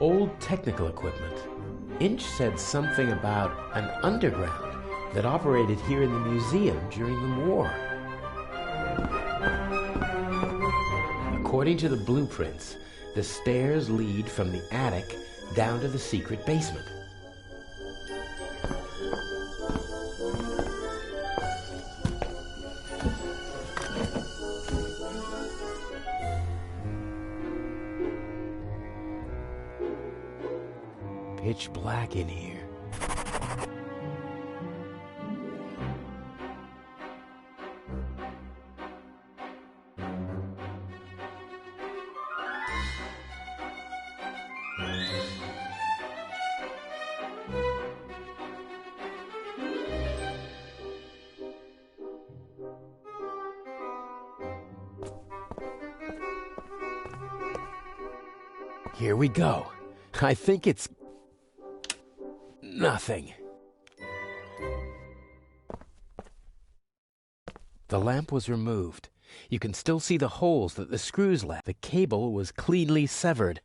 Old technical equipment. Inch said something about an underground that operated here in the museum during the war. According to the blueprints, the stairs lead from the attic down to the secret basement. Pitch black in here. Here we go. I think it's nothing. The lamp was removed. You can still see the holes that the screws left. The cable was cleanly severed.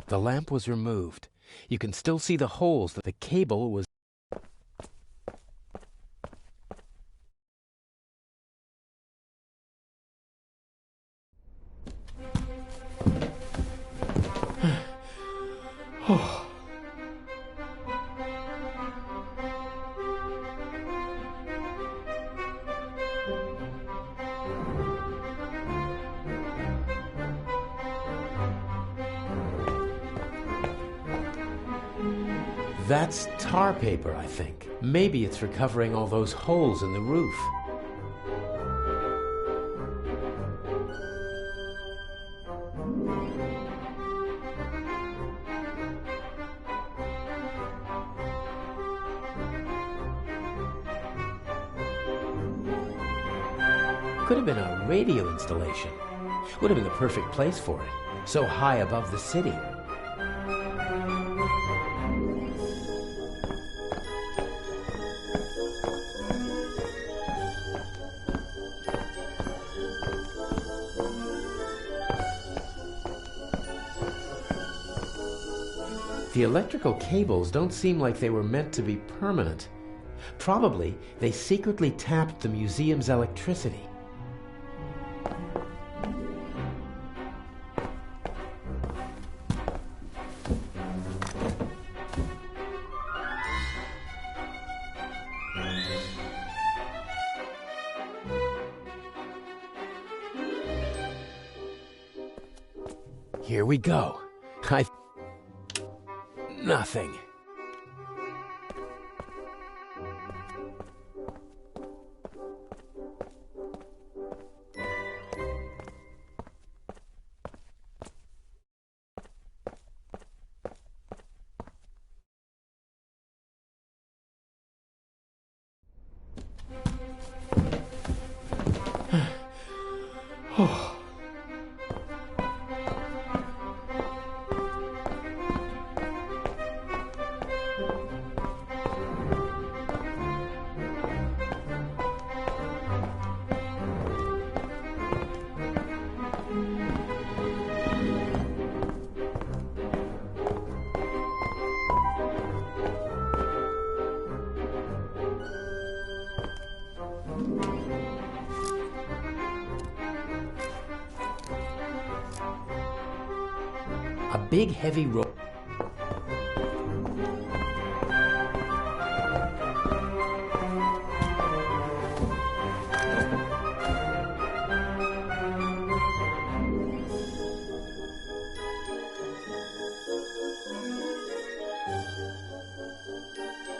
The lamp was removed. You can still see the holes that the cable was. That's tar paper, I think. Maybe it's for covering all those holes in the roof. Could have been a radio installation. Would have been the perfect place for it, so high above the city. The electrical cables don't seem like they were meant to be permanent. Probably they secretly tapped the museum's electricity. Here we go. Nothing. Oh. A big heavy rope.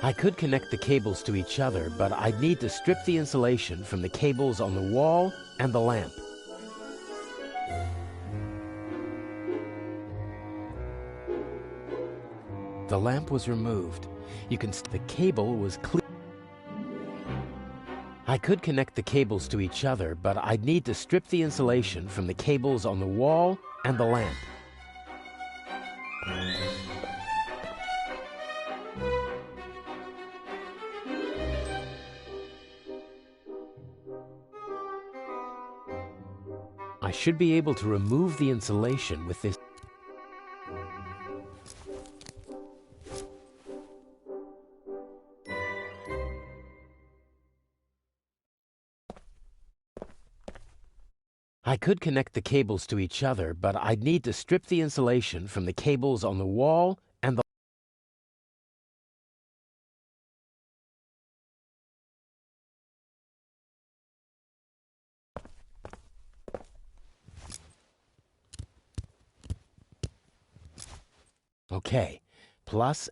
I could connect the cables to each other, but I'd need to strip the insulation from the cables on the wall and the lamp. The lamp was removed. The cable was clear. I could connect the cables to each other, but I'd need to strip the insulation from the cables on the wall and the lamp. I should be able to remove the insulation with this. I could connect the cables to each other, but I'd need to strip the insulation from the cables on the wall and the... Okay, plus...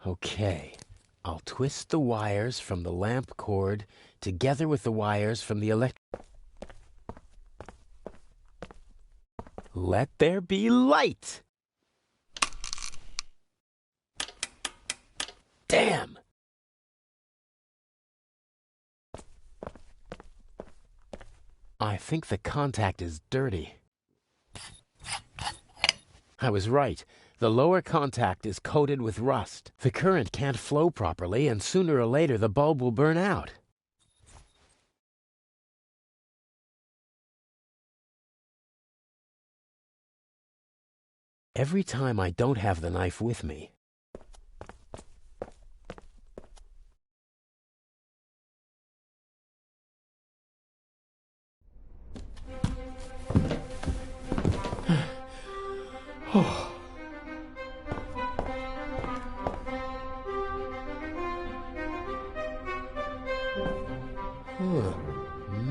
Okay, I'll twist the wires from the lamp cord together with the wires from the Let there be light! Damn! I think the contact is dirty. I was right. The lower contact is coated with rust. The current can't flow properly, and sooner or later the bulb will burn out. Every time I don't have the knife with me,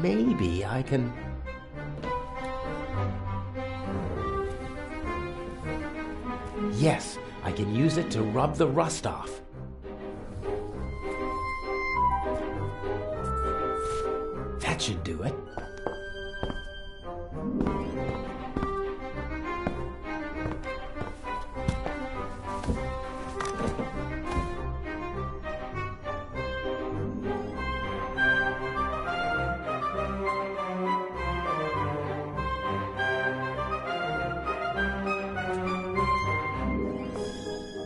maybe I can... Yes, I can use it to rub the rust off. That should do it.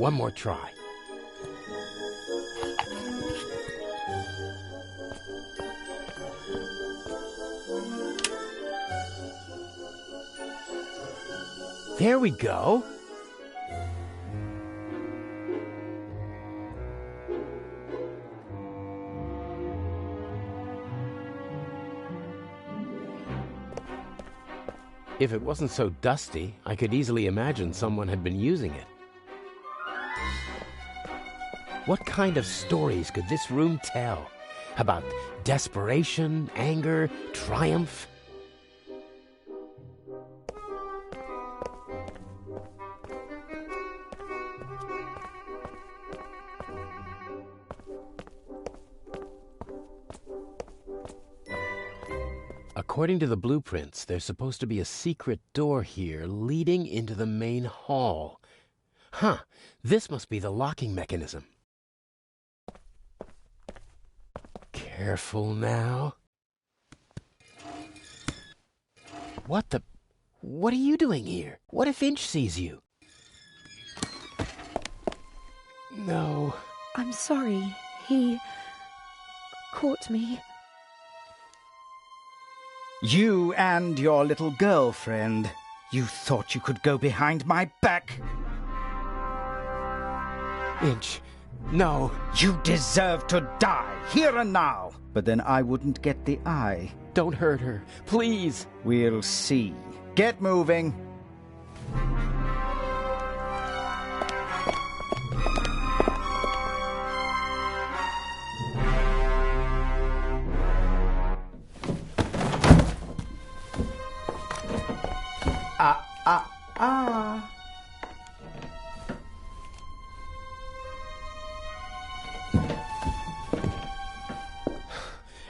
One more try. There we go. If it wasn't so dusty, I could easily imagine someone had been using it. What kind of stories could this room tell? About desperation, anger, triumph? According to the blueprints, there's supposed to be a secret door here leading into the main hall. Huh, this must be the locking mechanism. Careful now. What the... What are you doing here? What if Inch sees you? No. I'm sorry. He... caught me. You and your little girlfriend. You thought you could go behind my back. Inch, no. You deserve to die, here and now. But then I wouldn't get the eye. Don't hurt her, please. We'll see. Get moving.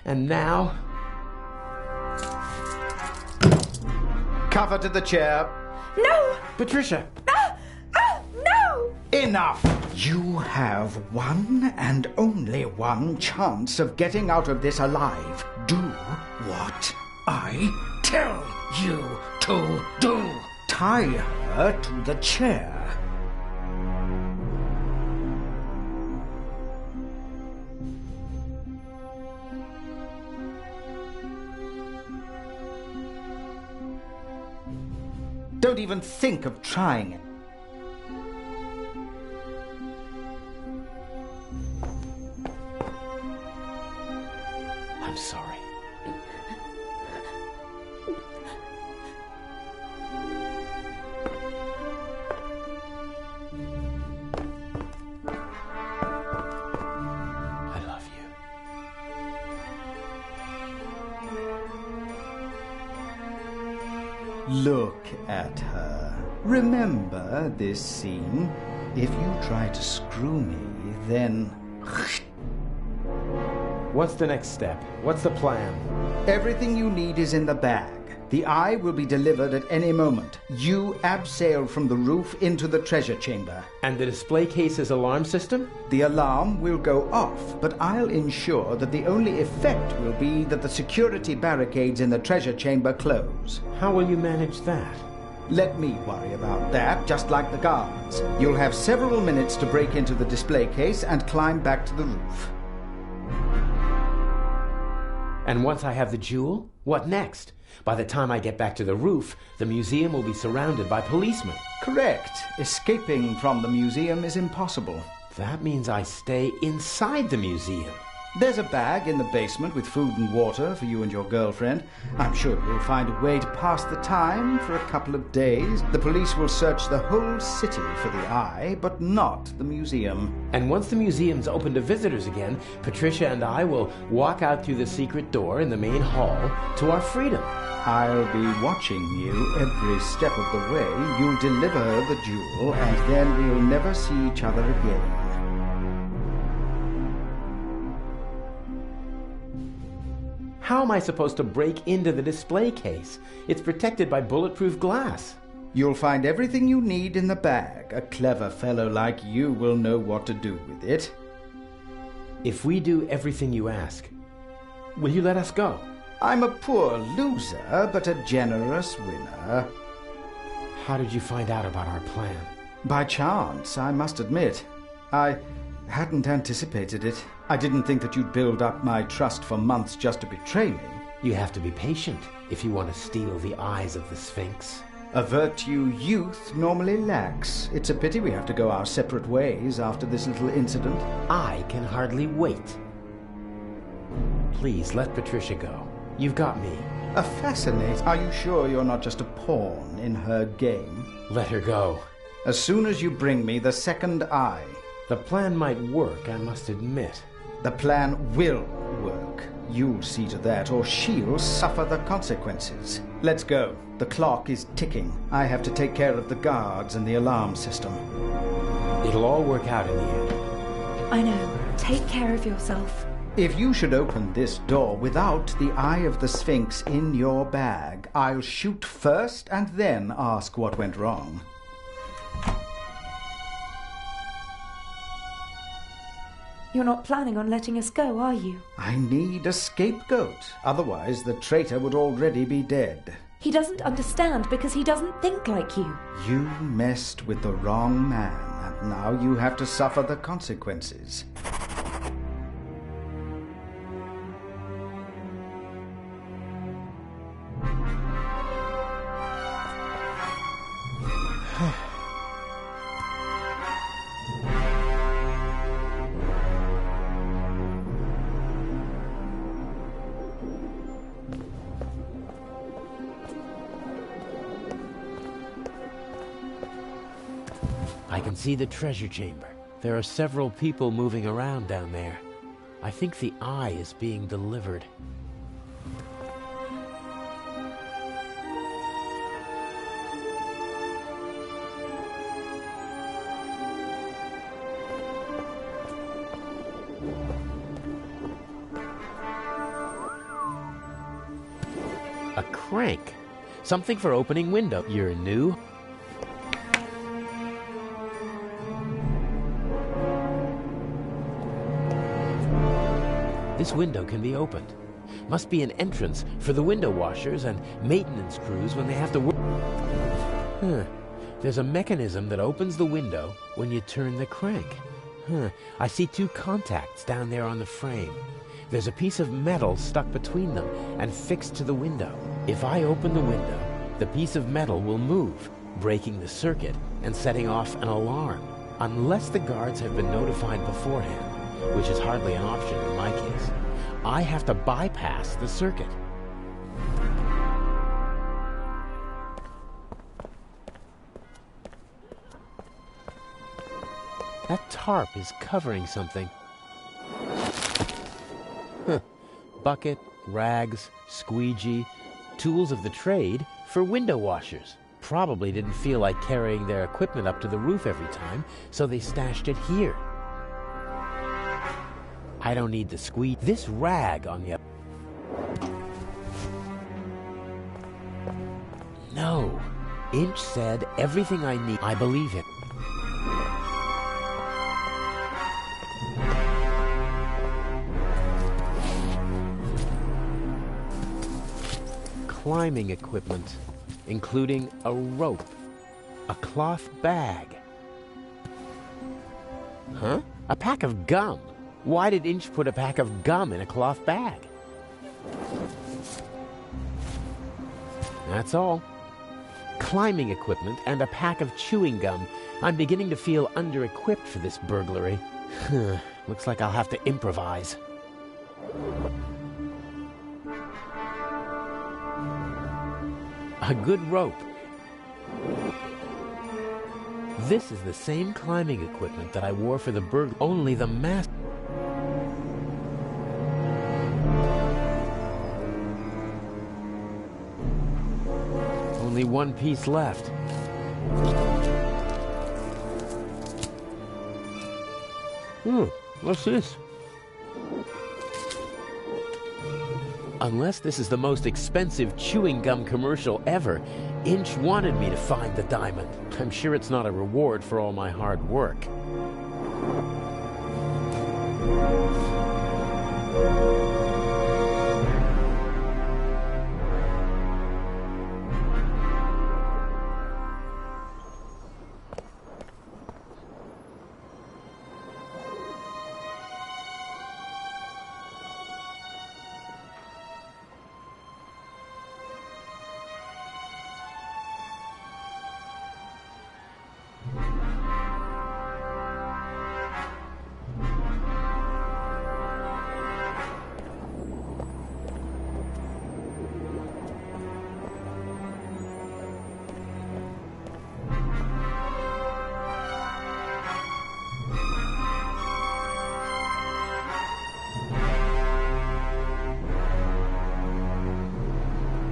And now? Cover to the chair. No! Patricia! No! Enough! You have one and only one chance of getting out of this alive. Do what I tell you to do. tie her to the chair. Don't even think of trying it. I'm sorry. I love you. Look at her. Remember this scene? If you try to screw me, then... What's the next step? What's the plan? Everything you need is in the bag. The eye will be delivered at any moment. You abseil from the roof into the treasure chamber. And the display case's alarm system? The alarm will go off, but I'll ensure that the only effect will be that the security barricades in the treasure chamber close. How will you manage that? Let me worry about that, just like the guards. You'll have several minutes to break into the display case and climb back to the roof. And once I have the jewel, what next? By the time I get back to the roof, the museum will be surrounded by policemen. Correct. Escaping from the museum is impossible. That means I stay inside the museum. There's a bag in the basement with food and water for you and your girlfriend. I'm sure you'll find a way to pass the time for a couple of days. The police will search the whole city for the eye, but not the museum. And once the museum's open to visitors again, Patricia and I will walk out through the secret door in the main hall to our freedom. I'll be watching you every step of the way. You'll deliver the jewel, and then we'll never see each other again. How am I supposed to break into the display case? It's protected by bulletproof glass. You'll find everything you need in the bag. A clever fellow like you will know what to do with it. If we do everything you ask, will you let us go? I'm a poor loser, but a generous winner. How did you find out about our plan? By chance, I must admit. I hadn't anticipated it. I didn't think that you'd build up my trust for months just to betray me. You have to be patient if you want to steal the eyes of the Sphinx. A virtue youth normally lacks. It's a pity we have to go our separate ways after this little incident. I can hardly wait. Please let Patricia go. You've got me. A fascinate. Are you sure you're not just a pawn in her game? Let her go. As soon as you bring me the second eye. The plan might work, I must admit. The plan will work. You'll see to that, or she'll suffer the consequences. Let's go. The clock is ticking. I have to take care of the guards and the alarm system. It'll all work out in the end. I know. Take care of yourself. If you should open this door without the Eye of the Sphinx in your bag, I'll shoot first and then ask what went wrong. You're not planning on letting us go, are you? I need a scapegoat. Otherwise, the traitor would already be dead. He doesn't understand because he doesn't think like you. You messed with the wrong man, and now you have to suffer the consequences. I can see the treasure chamber. There are several people moving around down there. I think the eye is being delivered. A crank. Something for opening window. You're new? This window can be opened. Must be an entrance for the window washers and maintenance crews when they have to work. There's a mechanism that opens the window when you turn the crank. I see two contacts down there on the frame. There's a piece of metal stuck between them and fixed to the window. If I open the window, the piece of metal will move, breaking the circuit and setting off an alarm, unless the guards have been notified beforehand, which is hardly an option in my case. I have to bypass the circuit. That tarp is covering something. Bucket, rags, squeegee, tools of the trade for window washers. Probably didn't feel like carrying their equipment up to the roof every time, so they stashed it here. I don't need the squeegee. This rag on the... No. Inch said everything I need. I believe him. Climbing equipment, including a rope, a cloth bag. Huh? A pack of gum. Why did Inch put a pack of gum in a cloth bag? That's all. Climbing equipment and a pack of chewing gum. I'm beginning to feel under-equipped for this burglary. Looks like I'll have to improvise. A good rope. This is the same climbing equipment that I wore for the burglary, only the mask. Only one piece left. What's this? Unless this is the most expensive chewing gum commercial ever, Inch wanted me to find the diamond. I'm sure it's not a reward for all my hard work.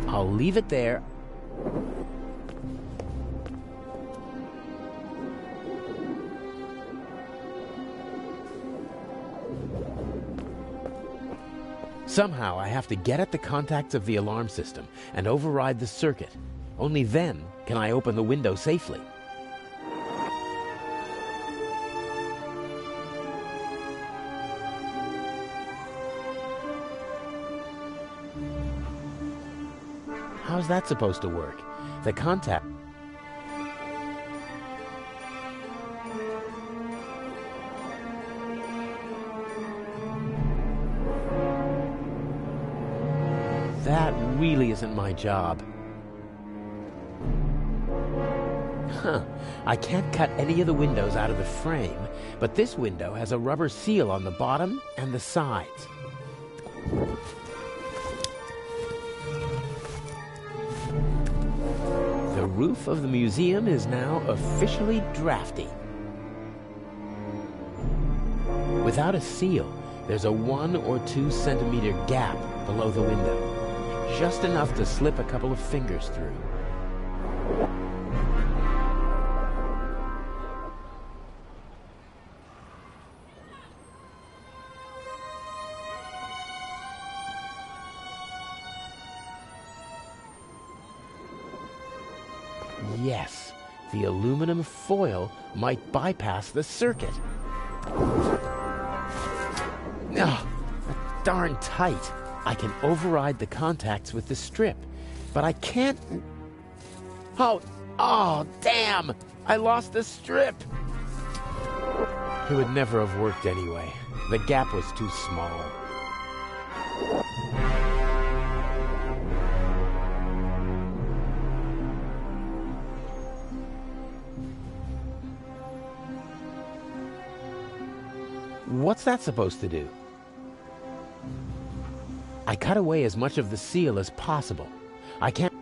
I'll leave it there. Somehow I have to get at the contacts of the alarm system and override the circuit. Only then can I open the window safely. How's that supposed to work? The contact... That really isn't my job. I can't cut any of the windows out of the frame, but this window has a rubber seal on the bottom and the sides. The roof of the museum is now officially drafty. Without a seal, there's a 1 or 2 centimeter gap below the window, just enough to slip a couple of fingers through. Yes, the aluminum foil might bypass the circuit. Ugh, darn tight. I can override the contacts with the strip, but I can't... Oh, Oh, damn! I lost the strip! It would never have worked anyway. The gap was too small. What's that supposed to do? I cut away as much of the seal as possible. I can't...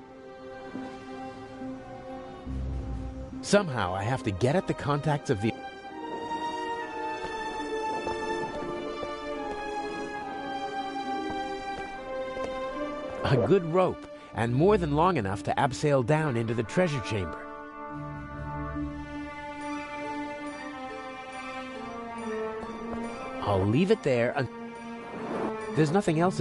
Somehow I have to get at the contacts of the... A good rope, and more than long enough to abseil down into the treasure chamber. I'll leave it there and... There's nothing else...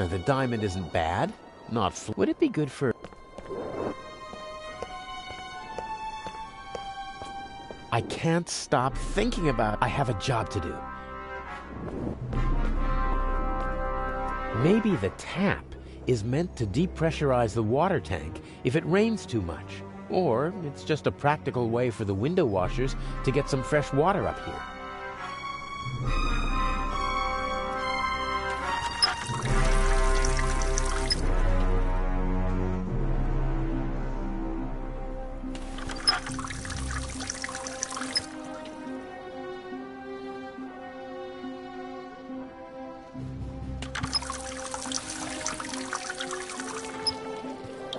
The diamond isn't bad. Would it be good for... I can't stop thinking about it. I have a job to do. Maybe the tap is meant to depressurize the water tank if it rains too much. Or it's just a practical way for the window washers to get some fresh water up here.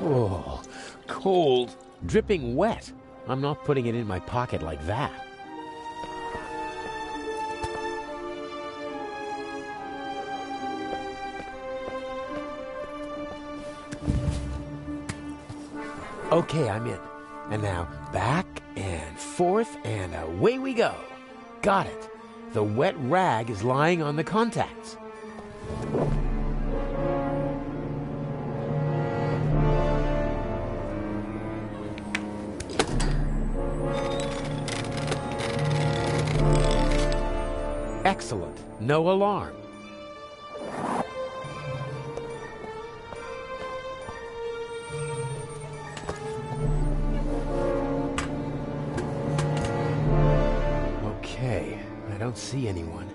Oh, cold, dripping wet. I'm not putting it in my pocket like that. Okay, I'm in. And now back and forth and away we go. Got it. The wet rag is lying on the contacts. Excellent. No alarm. Okay, I don't see anyone.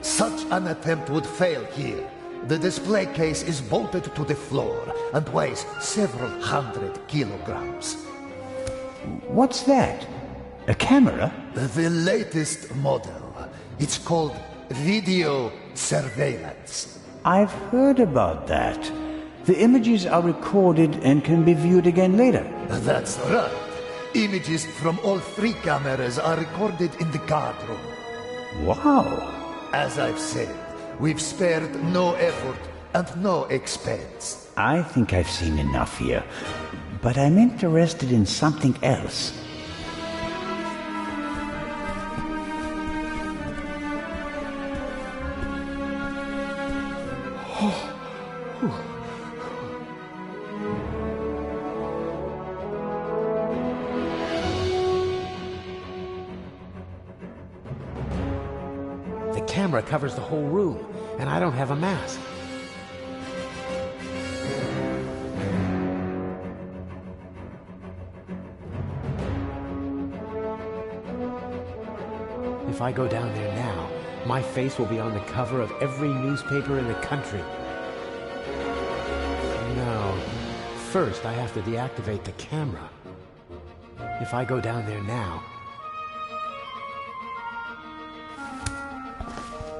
Such an attempt would fail here. The display case is bolted to the floor and weighs several hundred kilograms. What's that? A camera? The latest model. It's called video surveillance. I've heard about that. The images are recorded and can be viewed again later. That's right. Images from all three cameras are recorded in the guard room. Wow. As I've said, we've spared no effort and no expense. I think I've seen enough here, but I'm interested in something else. The camera covers the whole room, and I don't have a mask. If I go down there now, my face will be on the cover of every newspaper in the country. No. First, I have to deactivate the camera. If I go down there now...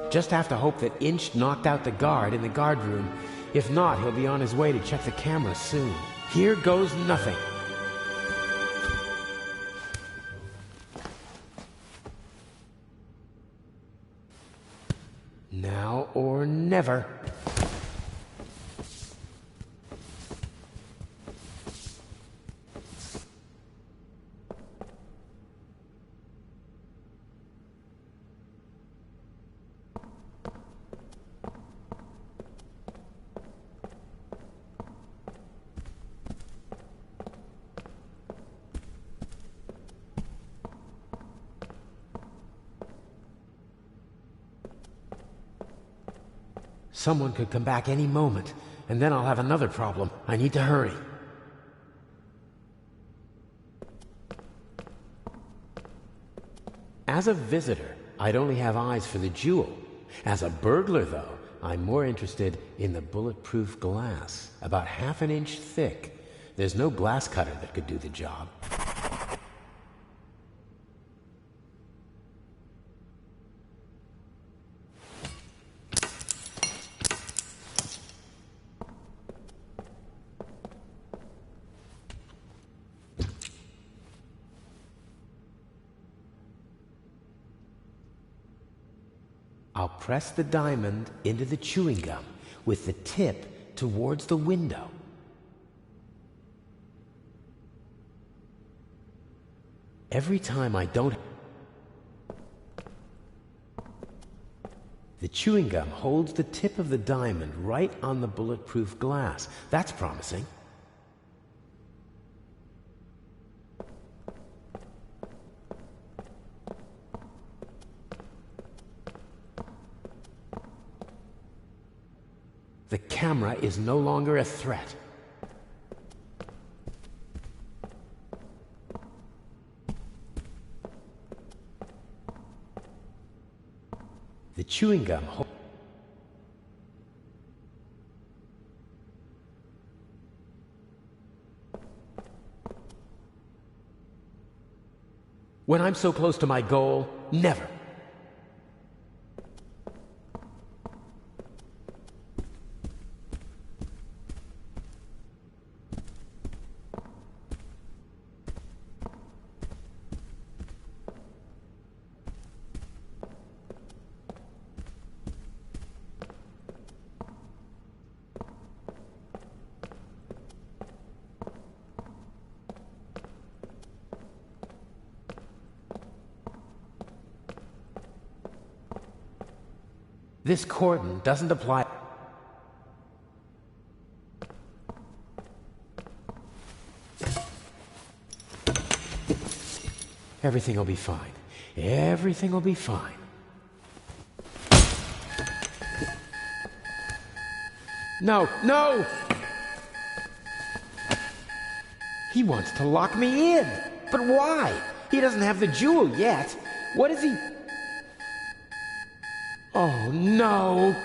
Just have to hope that Inch knocked out the guard in the guard room. If not, he'll be on his way to check the camera soon. Here goes nothing. Now or never. Someone could come back any moment, and then I'll have another problem. I need to hurry. As a visitor, I'd only have eyes for the jewel. As a burglar, though, I'm more interested in the bulletproof glass, about half an inch thick. There's no glass cutter that could do the job. I'll press the diamond into the chewing gum with the tip towards the window. Every time I don't... The chewing gum holds the tip of the diamond right on the bulletproof glass. That's promising. The camera is no longer a threat. The chewing gum When I'm so close to my goal, never. This cordon doesn't apply. Everything will be fine. Everything will be fine. No, no! He wants to lock me in. But why? He doesn't have the jewel yet. What is he... Oh, no!